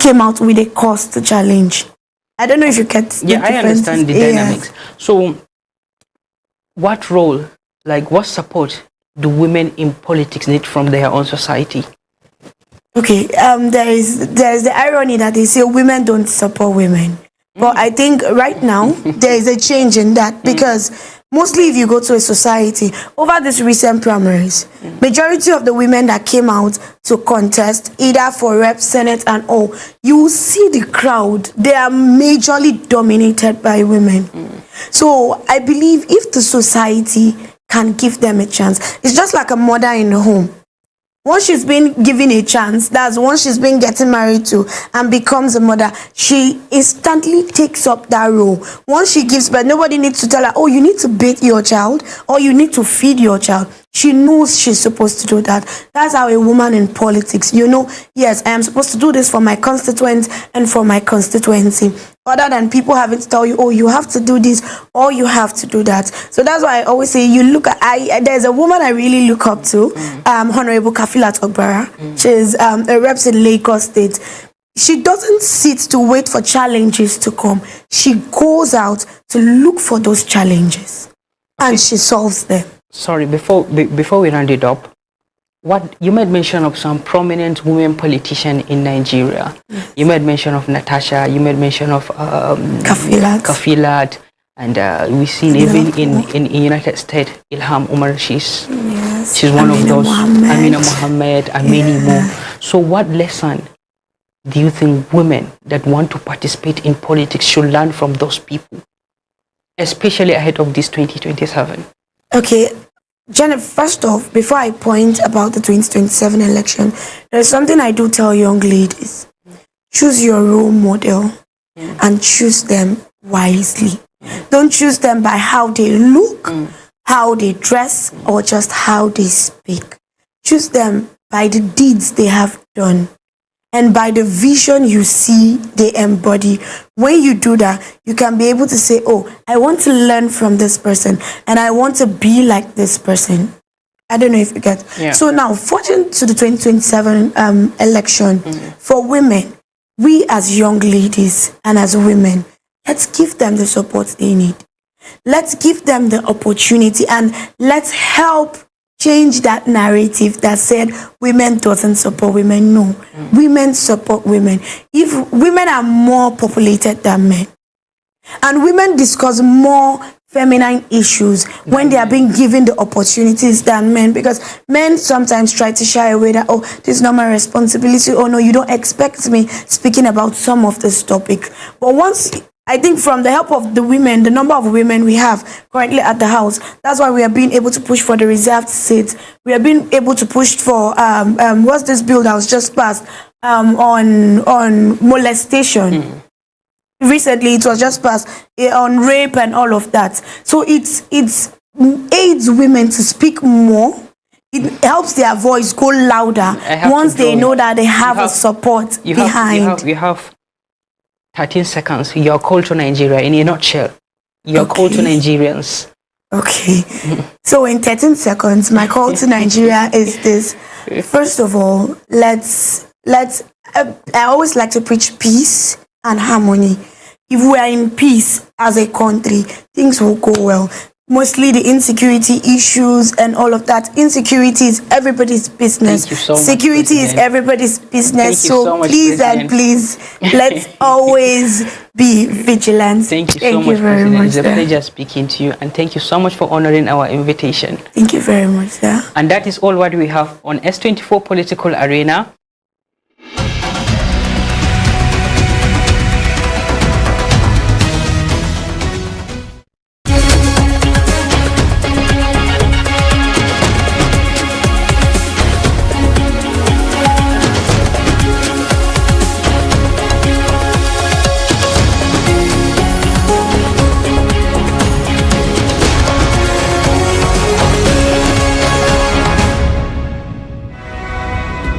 came out with a cause to challenge. I don't know if you get. Yeah, I understand the dynamics. So, what role, like what support do women in politics need from their own society? Okay, there is the irony that they say women don't support women. But I think right now there is a change in that, because mostly if you go to a society, over this recent primaries, majority of the women that came out to contest, either for rep, senate and all, you will see the crowd, they are majorly dominated by women. So I believe if the society can give them a chance, it's just like a mother in the home. Once she's been given a chance, that's once she's been getting married to and becomes a mother, she instantly takes up that role. Once she gives birth, nobody needs to tell her, oh, you need to bathe your child or you need to feed your child. She knows she's supposed to do that. That's how a woman in politics, you know, yes, I am supposed to do this for my constituents and for my constituency. Other than people having to tell you, oh, you have to do this or you have to do that. So that's why I always say, you look at, there's a woman I really look up to, Honorable Kafilat Ogbara. She's a rep in Lagos State. She doesn't sit to wait for challenges to come. She goes out to look for those challenges and she solves them. Sorry, before we round it up, what you made mention of some prominent women politicians in Nigeria. You made mention of Natasha. You made mention of Kafilat, and we've seen even in United States, Ilham Umar. She's one of those. Amina Mohammed, and many more. So, what lesson do you think women that want to participate in politics should learn from those people, especially ahead of this 2027? Okay. Janet, first off, before I point about the 2027 election, there's something I do tell young ladies. Choose your role model and choose them wisely. Don't choose them by how they look, how they dress, or just how they speak. Choose them by the deeds they have done and by the vision you see they embody. When you do that, you can be able to say, oh, I want to learn from this person and I want to be like this person. I don't know if you get. Yeah. So now, forwarding to the 2027 election, for women, we as young ladies and as women, let's give them the support they need. Let's give them the opportunity and let's help change that narrative that said women doesn't support women. No, women support women. If women are more populated than men, and women discuss more feminine issues when they are being given the opportunities than men, because men sometimes try to shy away that, oh, this is not my responsibility, oh no, you don't expect me speaking about some of this topic. But once, I think from the help of the women, the number of women we have currently at the house, that's why we are being able to push for the reserved seats. We are being able to push for what's this bill that was just passed on molestation. Recently, it was just passed on rape and all of that. So it aids women to speak more. It helps their voice go louder once they know that they have a support behind. You have 13 seconds. Your call to Nigeria in a nutshell. Your call to Nigerians. Okay. So in 13 seconds, my call to Nigeria is this. First of all, let's I always like to preach peace and harmony. If we are in peace as a country, things will go well. Mostly the insecurity issues and all of that. Insecurity is everybody's business. Thank you so much, security is everybody's business. So please and please, let's always be vigilant. Thank you so much, very much. It's a pleasure speaking to you, and thank you so much for honoring our invitation. Thank you very much, sir. And that is all what we have on S24 Political Arena.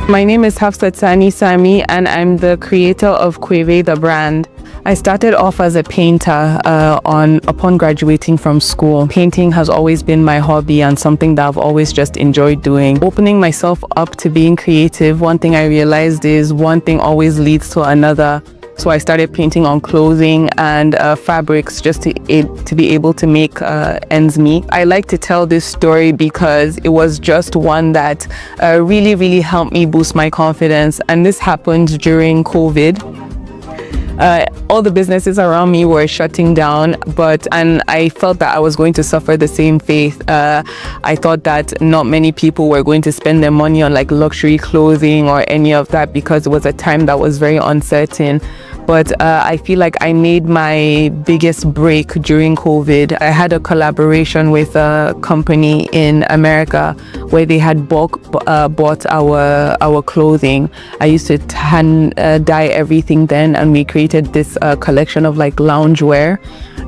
My name is Hafsat Sani Sami and I'm the creator of Kweve the brand. I started off as a painter upon graduating from school. Painting has always been my hobby and something that I've always just enjoyed doing. Opening myself up to being creative, one thing I realized is one thing always leads to another. So I started painting on clothing and fabrics just to be able to make ends meet. I like to tell this story because it was just one that really, really helped me boost my confidence. And this happened during COVID. All the businesses around me were shutting down, and I felt that I was going to suffer the same fate. I thought that not many people were going to spend their money on like luxury clothing or any of that because it was a time that was very uncertain. But I feel like I made my biggest break during COVID. I had a collaboration with a company in America where they had bought our clothing. I used to hand dye everything then, and we created this collection of like loungewear,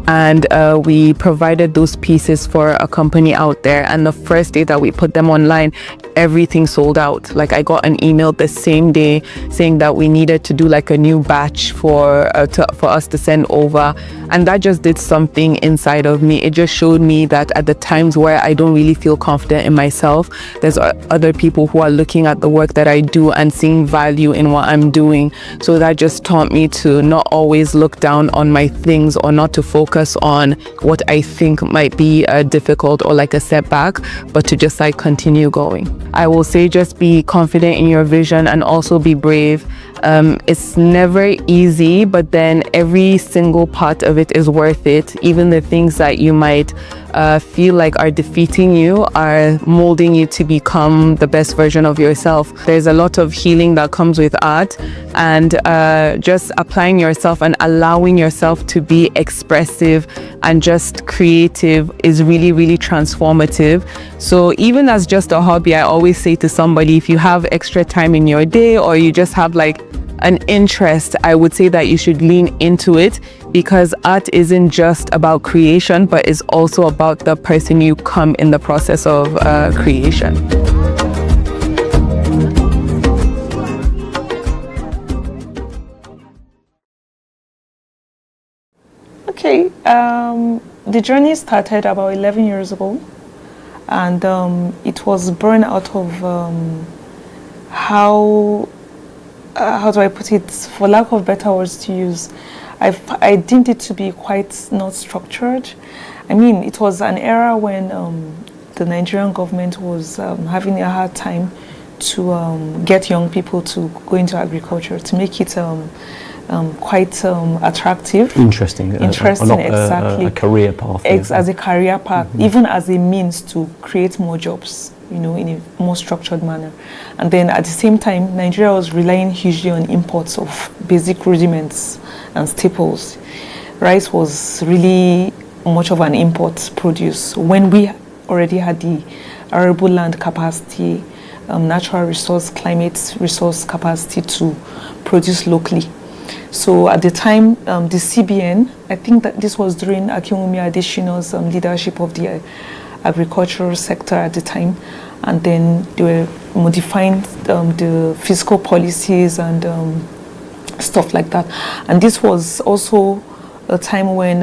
and we provided those pieces for a company out there. And the first day that we put them online, everything sold out. Like I got an email the same day saying that we needed to do like a new batch for us to send over, and that just did something inside of me. It just showed me that at the times where I don't really feel confident in myself, there's other people who are looking at the work that I do and seeing value in what I'm doing. So that just taught me to not always look down on my things or not to focus on what I think might be difficult or like a setback, but to just like continue going. I will say just be confident in your vision and also be brave. It's never easy, but then every single part of it is worth it. Even the things that you might feel like are defeating you are molding you to become the best version of yourself. There's a lot of healing that comes with art, and just applying yourself and allowing yourself to be expressive and just creative is really, really transformative. So even as just a hobby, I always say to somebody, if you have extra time in your day or you just have like an interest, I would say that you should lean into it, because art isn't just about creation, but is also about the person you come in the process of creation. Okay, the journey started about 11 years ago, and it was born out of how do I put it, for lack of better words to use, I deemed it to be quite not structured. I mean, it was an era when the Nigerian government was having a hard time to get young people to go into agriculture, to make it quite attractive. Interesting, exactly. A career path. As a career path, even as a means to create more jobs, in a more structured manner. And then at the same time, Nigeria was relying hugely on imports of basic rudiments and staples. Rice was really much of an import produce when we already had the arable land capacity, natural resource, climate resource capacity to produce locally. So at the time, the CBN, I think that this was during Akinwumi Adesina's leadership of the agricultural sector at the time, and then they were modifying the fiscal policies and stuff like that. And this was also a time when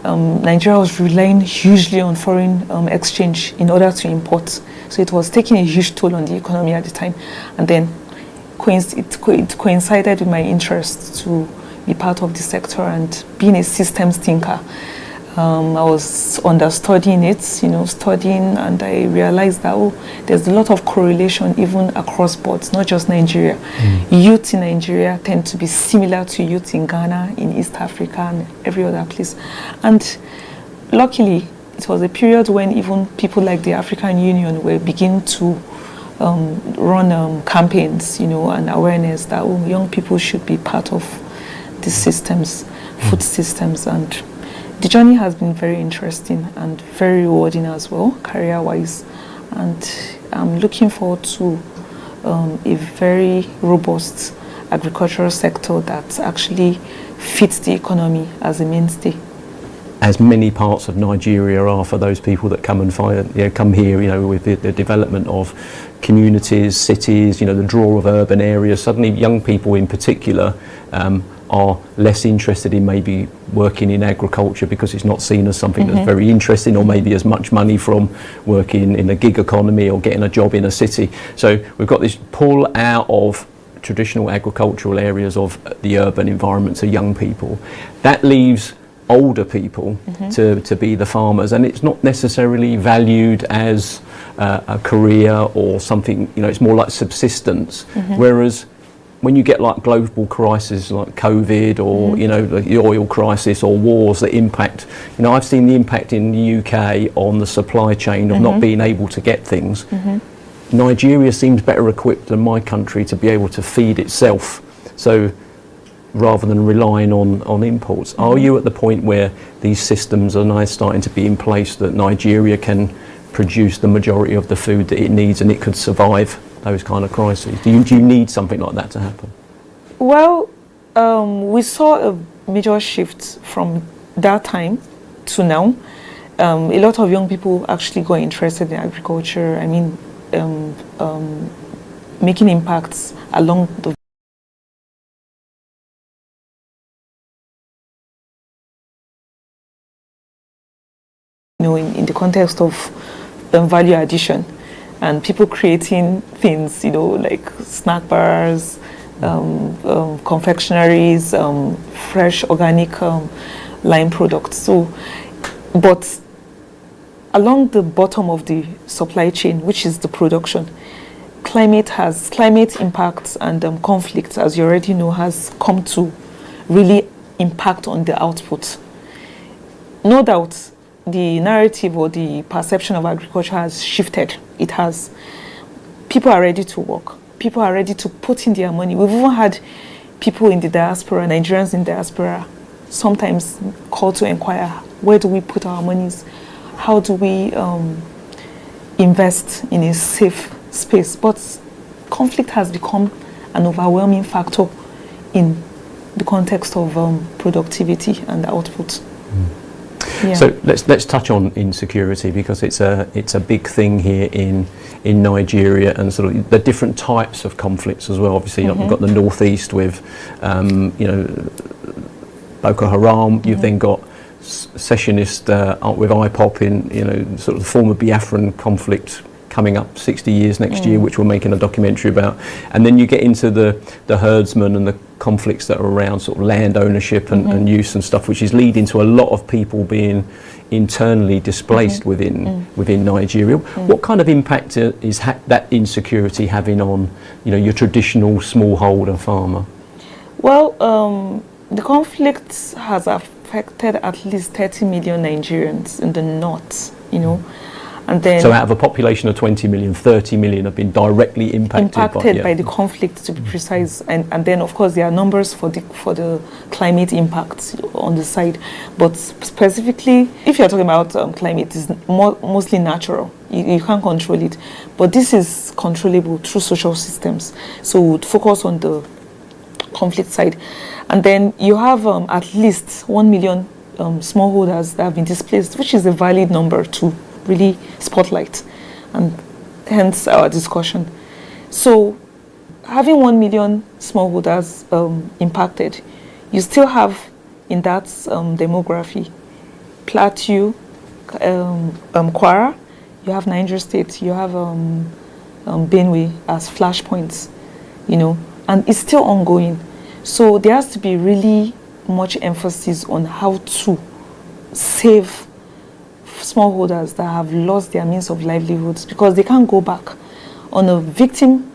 Nigeria was relying hugely on foreign exchange in order to import. So it was taking a huge toll on the economy at the time. And then it coincided with my interest to be part of the sector and being a systems thinker. I was understudying it, studying, and I realized that there's a lot of correlation even across boards, not just Nigeria. Youth in Nigeria tend to be similar to youth in Ghana, in East Africa, and every other place. And luckily, it was a period when even people like the African Union were beginning to run campaigns, and awareness that young people should be part of the systems, food systems, and the journey has been very interesting and very rewarding as well, career-wise, and I'm looking forward to a very robust agricultural sector that actually fits the economy as a mainstay. As many parts of Nigeria are for those people that come and come here, with the development of communities, cities, the draw of urban areas. Suddenly, young people in particular are less interested in maybe working in agriculture because it's not seen as something that's very interesting, or maybe as much money from working in a gig economy or getting a job in a city. So we've got this pull out of traditional agricultural areas of the urban environment to young people. That leaves older people to be the farmers, and it's not necessarily valued as a career or something, you know, it's more like subsistence. Whereas when you get like global crises like COVID or you know, the oil crisis or wars that impact, you know, I've seen the impact in the UK on the supply chain of not being able to get things. Nigeria seems better equipped than my country to be able to feed itself, so rather than relying on imports. Are you at the point where these systems are now starting to be in place that Nigeria can produce the majority of the food that it needs and it could survive those kind of crises? Do you need something like that to happen? Well, we saw a major shift from that time to now. A lot of young people actually got interested in agriculture. I mean, making impacts along the in the context of value addition, and people creating things, you know, like snack bars, confectionaries, fresh organic line products. So, but along the bottom of the supply chain, which is the production, climate impacts and conflicts, as you already know, has come to really impact on the output. No doubt the narrative or the perception of agriculture has shifted. It has. People are ready to work. People are ready to put in their money. We've even had people in the diaspora, Nigerians in diaspora, sometimes call to inquire, where do we put our monies? How do we invest in a safe space? But conflict has become an overwhelming factor in the context of productivity and output. Yeah. So let's touch on insecurity, because it's a big thing here in Nigeria, and sort of the different types of conflicts as well. Obviously, you've got the northeast with you know, Boko Haram. You've then got secessionist with IPOP in, you know, sort of the former Biafran conflict coming up 60 years next year, which we're making a documentary about. And then you get into the herdsmen and the conflicts that are around sort of land ownership and use and stuff, which is leading to a lot of people being internally displaced within Nigeria. What kind of impact is that insecurity having on, you know, your traditional smallholder farmer? Well, the conflict has affected at least 30 million Nigerians in the north, you know. And then, so out of a population of 20 million, 30 million have been directly impacted by the conflict, to be precise. And then, of course, there are numbers for the climate impacts on the side. But specifically, if you're talking about climate, it's mostly natural. You can't control it. But this is controllable through social systems. So we'd focus on the conflict side. And then you have at least 1 million smallholders that have been displaced, which is a valid number to really spotlight, and hence our discussion. So having 1 million smallholders impacted, you still have in that demography Plateau, Kwara, you have Niger State, you have Benue as flashpoints, you know, and it's still ongoing. So there has to be really much emphasis on how to save smallholders that have lost their means of livelihoods, because they can't go back on a victim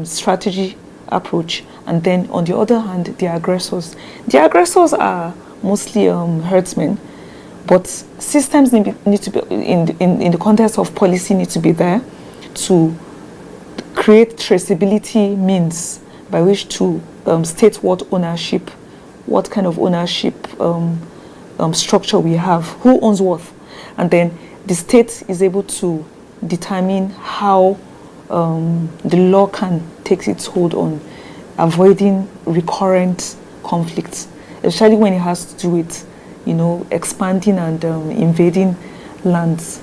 strategy approach. And then on the other hand, the aggressors are mostly herdsmen, but systems need to be in the context of policy, need to be there to create traceability means by which to state what kind of ownership structure we have, who owns what. And then the state is able to determine how the law can take its hold on avoiding recurrent conflicts, especially when it has to do with, you know, expanding and invading lands.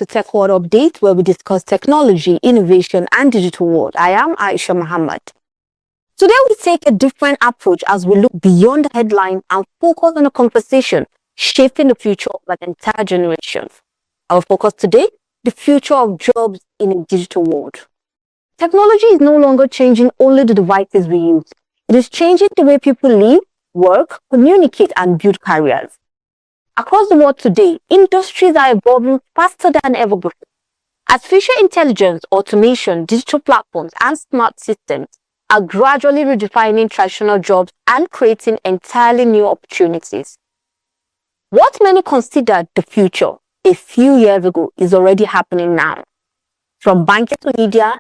Tech World Update, where we discuss technology, innovation, and digital world. I am Aisha Muhammad. Today, we take a different approach as we look beyond the headline and focus on a conversation shaping the future of an entire generation. Our focus today, the future of jobs in a digital world. Technology is no longer changing only the devices we use. It is changing the way people live, work, communicate, and build careers. Across the world today, industries are evolving faster than ever before. Artificial intelligence, automation, digital platforms, and smart systems are gradually redefining traditional jobs and creating entirely new opportunities. What many considered the future a few years ago is already happening now. From banking to media,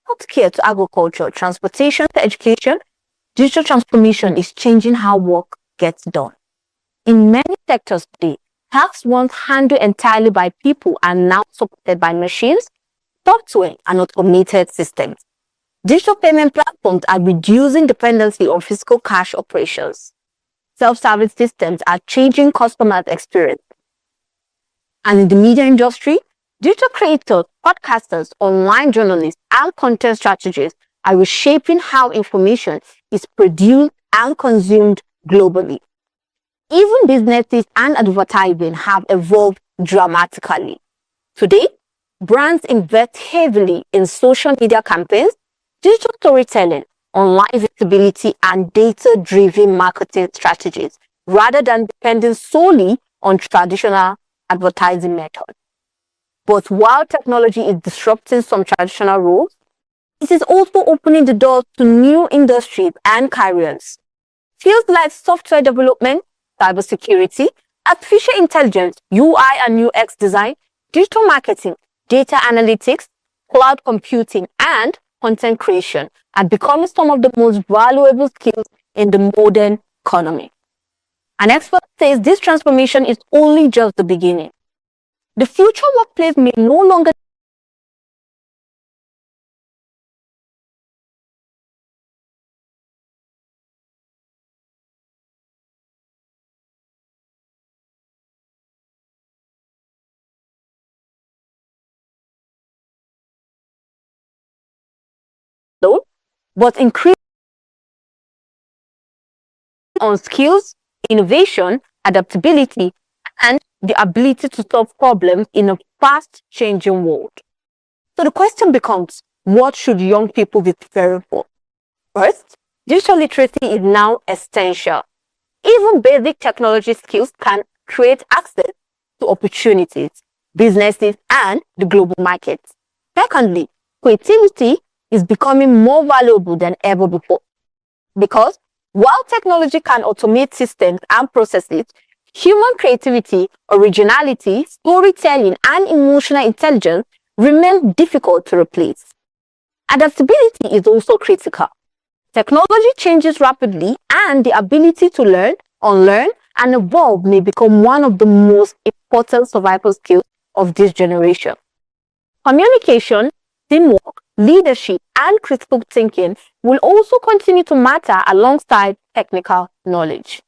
healthcare to agriculture, transportation to education, digital transformation is changing how work gets done. In many sectors today, tasks once handled entirely by people are now supported by machines, software, and automated systems. Digital payment platforms are reducing dependency on physical cash operations. Self-service systems are changing customers' experience. And in the media industry, digital creators, podcasters, online journalists, and content strategists are reshaping how information is produced and consumed globally. Even businesses and advertising have evolved dramatically. Today, brands invest heavily in social media campaigns, digital storytelling, online visibility, and data-driven marketing strategies, rather than depending solely on traditional advertising methods. But while technology is disrupting some traditional roles, it is also opening the doors to new industries and careers. Fields like software development, cybersecurity, artificial intelligence, UI and UX design, digital marketing, data analytics, cloud computing, and content creation are becoming some of the most valuable skills in the modern economy. An expert says this transformation is only just the beginning. The future workplace may no longer but increase on skills, innovation, adaptability, and the ability to solve problems in a fast-changing world. So the question becomes, what should young people be preparing for? First, digital literacy is now essential. Even basic technology skills can create access to opportunities, businesses, and the global market. Secondly, creativity is becoming more valuable than ever before. Because while technology can automate systems and processes, human creativity, originality, storytelling, and emotional intelligence remain difficult to replace. Adaptability is also critical. Technology changes rapidly, and the ability to learn, unlearn, and evolve may become one of the most important survival skills of this generation. Communication, teamwork, leadership, and critical thinking will also continue to matter alongside technical knowledge.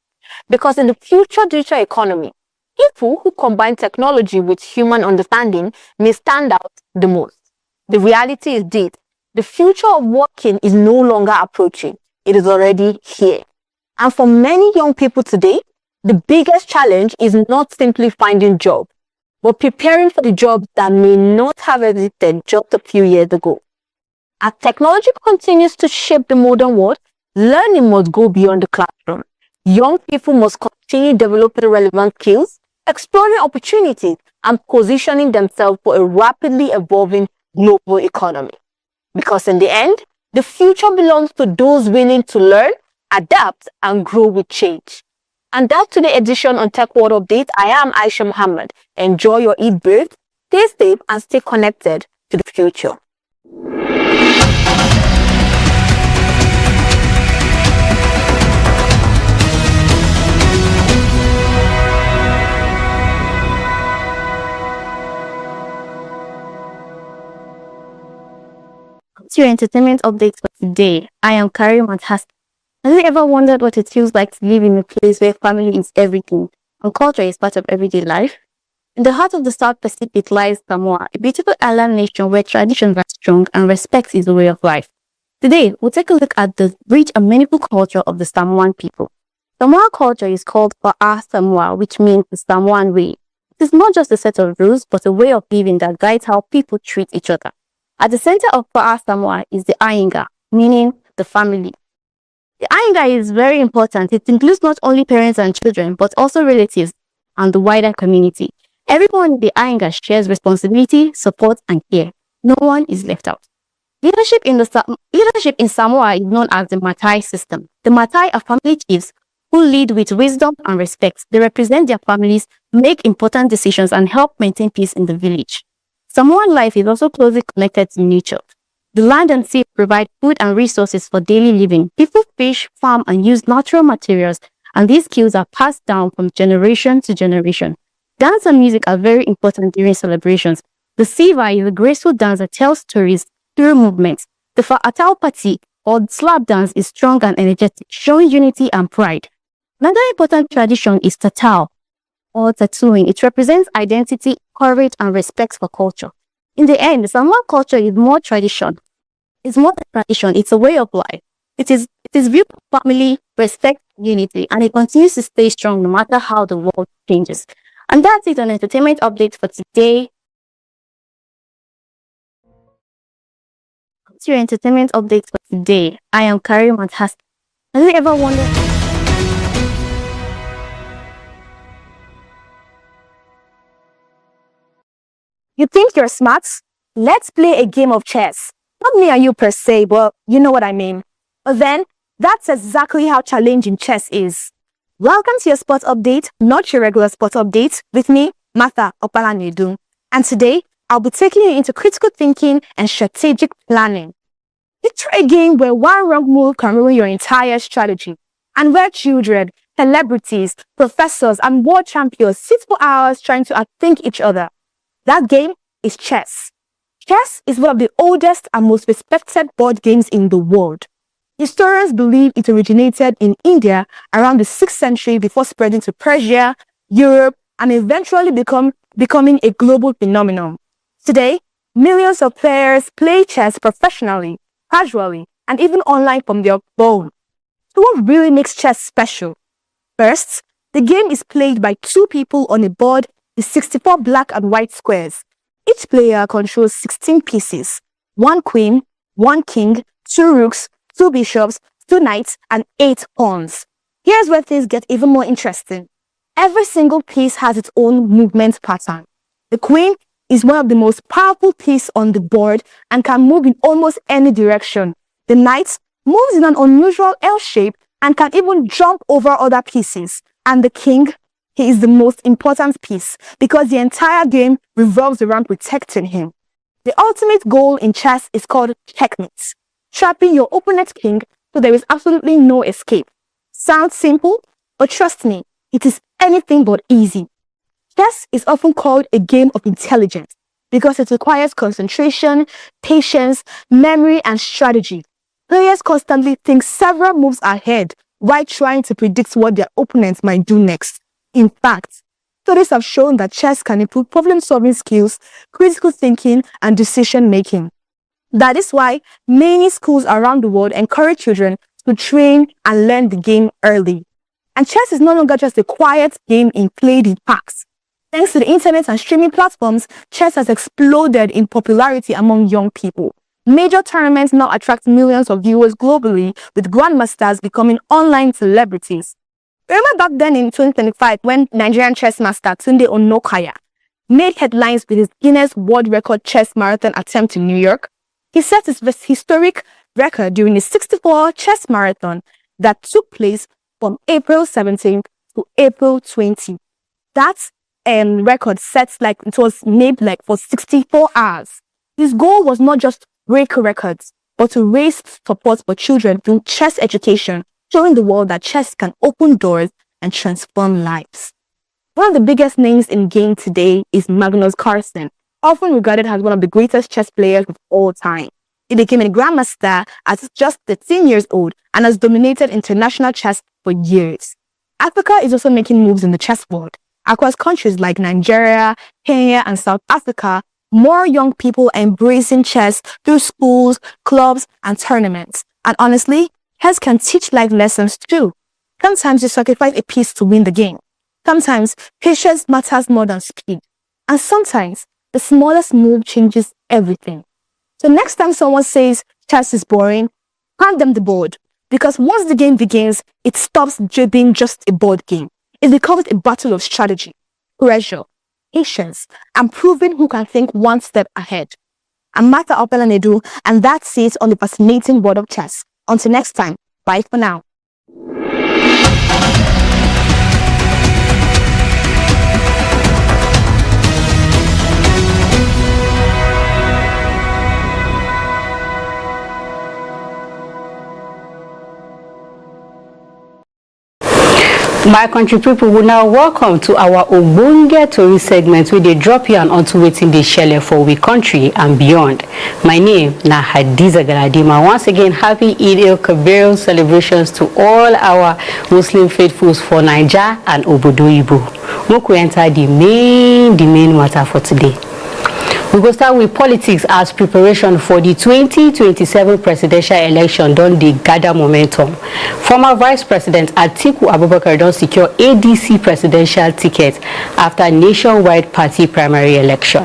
Because in the future digital economy, people who combine technology with human understanding may stand out the most. The reality is this: the future of working is no longer approaching, it is already here. And for many young people today, the biggest challenge is not simply finding jobs, but preparing for the jobs that may not have existed just a few years ago. As technology continues to shape the modern world, learning must go beyond the classroom. Young people must continue developing relevant skills, exploring opportunities, and positioning themselves for a rapidly evolving global economy. Because in the end, the future belongs to those willing to learn, adapt, and grow with change. And that's today's edition on Tech World Update. I am Aisha Muhammad. Enjoy your Eid break, stay safe, and stay connected to the future. To your entertainment updates for today. I am Karim Mantas. Have you ever wondered what it feels like to live in a place where family is everything and culture is part of everyday life? In the heart of the South Pacific lies Samoa, a beautiful island nation where traditions are strong and respect is a way of life. Today, we'll take a look at the rich and meaningful culture of the Samoan people. Samoa culture is called Pa'a Samoa, which means the Samoan way. It is not just a set of rules, but a way of living that guides how people treat each other. At the center of Pa'a Samoa is the Ainga, meaning the family. The Ainga is very important. It includes not only parents and children, but also relatives and the wider community. Everyone in the Ainga shares responsibility, support, and care. No one is left out. Leadership in Samoa is known as the Matai system. The Matai are family chiefs who lead with wisdom and respect. They represent their families, make important decisions, and help maintain peace in the village. Samoan life is also closely connected to nature. The land and sea provide food and resources for daily living. People fish, farm, and use natural materials, and these skills are passed down from generation to generation. Dance and music are very important during celebrations. The Siva is a graceful dance that tells stories through movements. The Fa'atau Pati, or slap dance, is strong and energetic, showing unity and pride. Another important tradition is Tatao, or tattooing. It represents identity, courage, and respect for culture. In the end, Samoan culture is more tradition. It's more than tradition, it's a way of life. It is built on family, respect, unity, and it continues to stay strong no matter how the world changes. And that's it on entertainment update for today. That's your entertainment update for today. I am Karim Has. Have you ever wondered? You think you're smart? Let's play a game of chess. Not me and you per se, but you know what I mean. But then, that's exactly how challenging chess is. Welcome to your sport update, not your regular sport update, with me, Martha Opalanidun. And today, I'll be taking you into critical thinking and strategic planning. Picture a game where one wrong move can ruin your entire strategy, and where children, celebrities, professors, and world champions sit for hours trying to outthink each other. That game is chess. Chess is one of the oldest and most respected board games in the world. Historians believe it originated in India around the 6th century before spreading to Persia, Europe, and eventually becoming a global phenomenon. Today, millions of players play chess professionally, casually, and even online from their phone. So what really makes chess special? First, the game is played by two people on a board with 64 black and white squares. Each player controls 16 pieces, 1 queen, 1 king, 2 rooks, 2 bishops, 2 knights, and 8 pawns. Here's where things get even more interesting. Every single piece has its own movement pattern. The queen is one of the most powerful pieces on the board and can move in almost any direction. The knight moves in an unusual L shape and can even jump over other pieces. And the king, he is the most important piece because the entire game revolves around protecting him. The ultimate goal in chess is called checkmate, trapping your opponent's king so there is absolutely no escape. Sounds simple, but trust me, it is anything but easy. Chess is often called a game of intelligence because it requires concentration, patience, memory, and strategy. Players constantly think several moves ahead while trying to predict what their opponents might do next. In fact, studies have shown that chess can improve problem-solving skills, critical thinking, and decision-making. That is why many schools around the world encourage children to train and learn the game early. And chess is no longer just a quiet game played in parks. Thanks to the internet and streaming platforms, chess has exploded in popularity among young people. Major tournaments now attract millions of viewers globally, with grandmasters becoming online celebrities. Remember back then in 2025 when Nigerian chess master Tunde Onokaya made headlines with his Guinness World Record chess marathon attempt in New York? He set his historic record during the 64 chess marathon that took place from April 17th to April 20. That record it was made for 64 hours. His goal was not just to break records, but to raise support for children through chess education, showing the world that chess can open doors and transform lives. One of the biggest names in game today is Magnus Carlsen, often regarded as one of the greatest chess players of all time. He became a grandmaster at just 13 years old and has dominated international chess for years. Africa is also making moves in the chess world. Across countries like Nigeria, Kenya, and South Africa, more young people are embracing chess through schools, clubs, and tournaments. And honestly, chess can teach life lessons too. Sometimes you sacrifice a piece to win the game. Sometimes patience matters more than speed. And sometimes the smallest move changes everything. So next time someone says chess is boring, hand them the board. Because once the game begins, it stops being just a board game. It becomes a battle of strategy, pressure, patience, and proving who can think one step ahead. I'm Martha Opelanedu, and that's it on the fascinating world of chess. Until next time, bye for now. My country people will now welcome to our Ogbonge Tori segment where they drop you and onto waiting the shell for we country and beyond. My name na Hadiza Galadima. Once again, happy Eid el-Kabir celebrations to all our Muslim faithfuls for Niger and Obodo Ibo. We'll enter the main matter for today. We go start with politics as preparation for the 2027 presidential election don dey gather momentum. Former Vice President Atiku Abubakar don secure ADC presidential ticket after nationwide party primary election.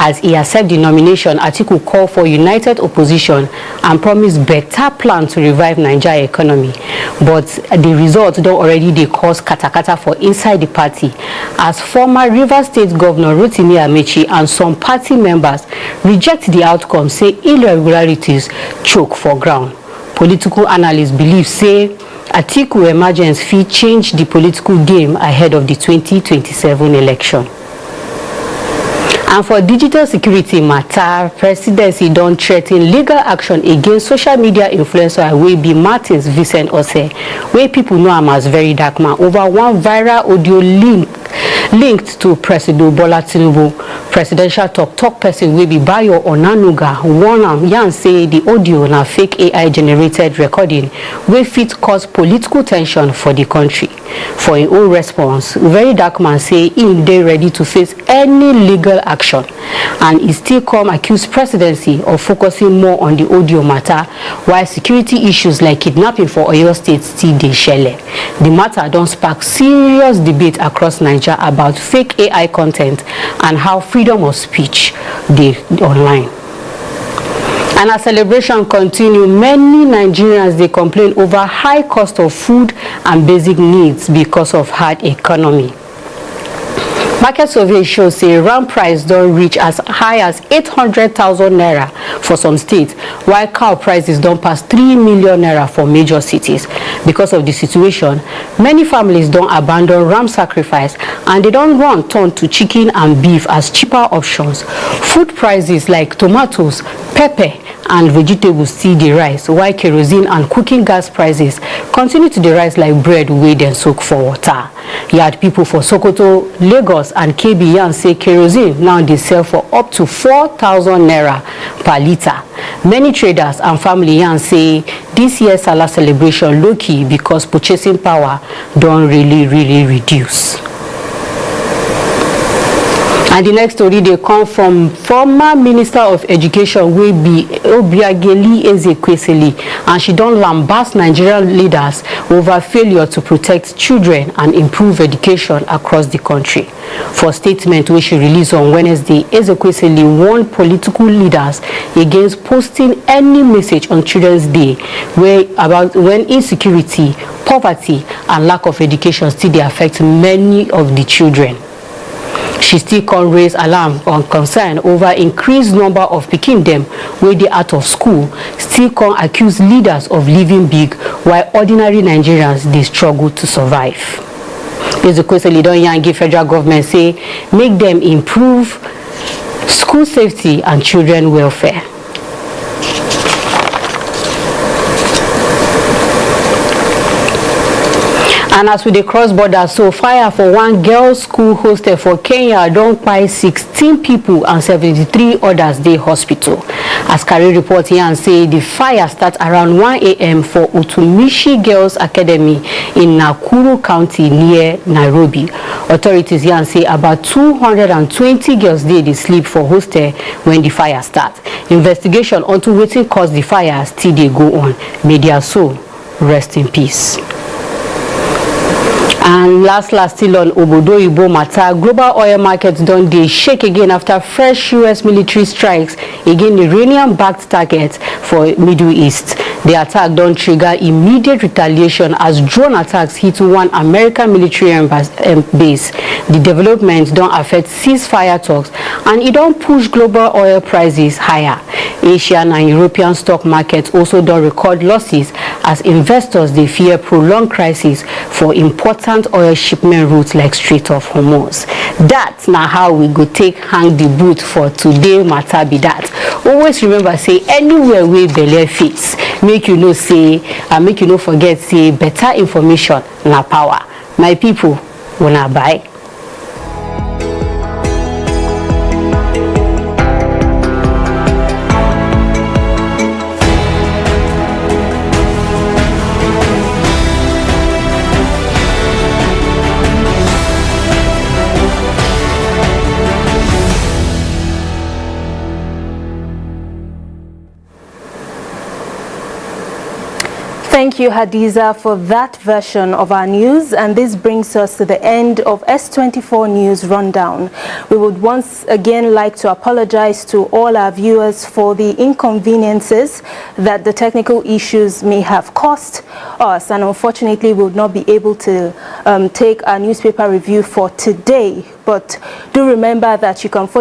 As he accepted the nomination, Atiku called for united opposition and promised better plan to revive Nigeria economy. But the result don already dey cause katakata for inside the party, as former Rivers State Governor Rotimi Amechi and some party members reject the outcome, say irregularities choke for ground. Political analysts believe say Atiku emergence fit change the political game ahead of the 2027 election. And for digital security matter, presidency don't threaten legal action against social media influencer wey be Martins Vincent Ose, where people know him as very dark man, over one viral audio linked to President Bola Tinubu. Presidential talk person will be Bayo Onanuga warn am yarn say the audio na fake AI generated recording wey fit cause political tension for the country. For his own response, very dark man say he dey ready to face any legal action, and he still come accuse presidency of focusing more on the audio matter while security issues like kidnapping for Oyo State still dey shele. The matter don spark serious debate across Nigeria about fake AI content and how freedom of speech dey online. And as celebration continue, many Nigerians they complain over high cost of food and basic needs because of hard economy. Market survey shows say ram price don't reach as high as 800,000 naira for some states, while cow prices don't pass 3 million naira for major cities. Because of the situation, many families don't abandon ram sacrifice and they don't turn to chicken and beef as cheaper options. Food prices like tomatoes, pepper, and vegetables still dey rise, while kerosene and cooking gas prices continue to rise like bread wey dem soak for water. Yard people for Sokoto, Lagos, and KB yarn say kerosene now dey sell for up to 4,000 naira per litre. Many traders and family yarn say this year's Salah celebration low-key because purchasing power don really reduce. And the next story they come from former Minister of Education will be Obiageli Ezekwesili, and she don't lambast Nigerian leaders over failure to protect children and improve education across the country. For a statement which she released on Wednesday, Ezekwesili warned political leaders against posting any message on Children's Day about when insecurity, poverty, and lack of education still they affect many of the children. She still can raise alarm on concern over increased number of pikin dem wey dey out of school, still can accuse leaders of living big while ordinary Nigerians dey struggle to survive. Ezekwesili don yarn give federal government say make them improve school safety and children welfare. And as we dey cross border, so fire for one girls' school hostel for Kenya don kpai 16 people and 73 others dey hospital. As Carry report here and say the fire start around 1 a.m. for Utumishi Girls Academy in Nakuru County near Nairobi. Authorities here and say about 220 girls dey sleep for hostel when the fire start. Investigation onto wetin cause the fire still dey go on. May their soul rest in peace. And last still on Obodo Ibo matter, global oil markets don dey shake again after fresh US military strikes against Iranian-backed targets for Middle East. The attack don trigger immediate retaliation as drone attacks hit one American military base. The development don affect ceasefire talks and it don push global oil prices higher. Asian and European stock markets also don record losses as investors dey fear prolonged crisis for important oil shipment routes like Strait of Hormuz. That's now how we go take hang the boot for today matter be that. Always remember say anywhere we belle fits, make you know say and make you no forget say better information na power. My people, una bye. Thank you, Hadiza, for that version of our news. And this brings us to the end of S24 News Rundown. We would once again like to apologize to all our viewers for the inconveniences that the technical issues may have cost us. And unfortunately, we would not be able to take our newspaper review for today. But do remember that you can follow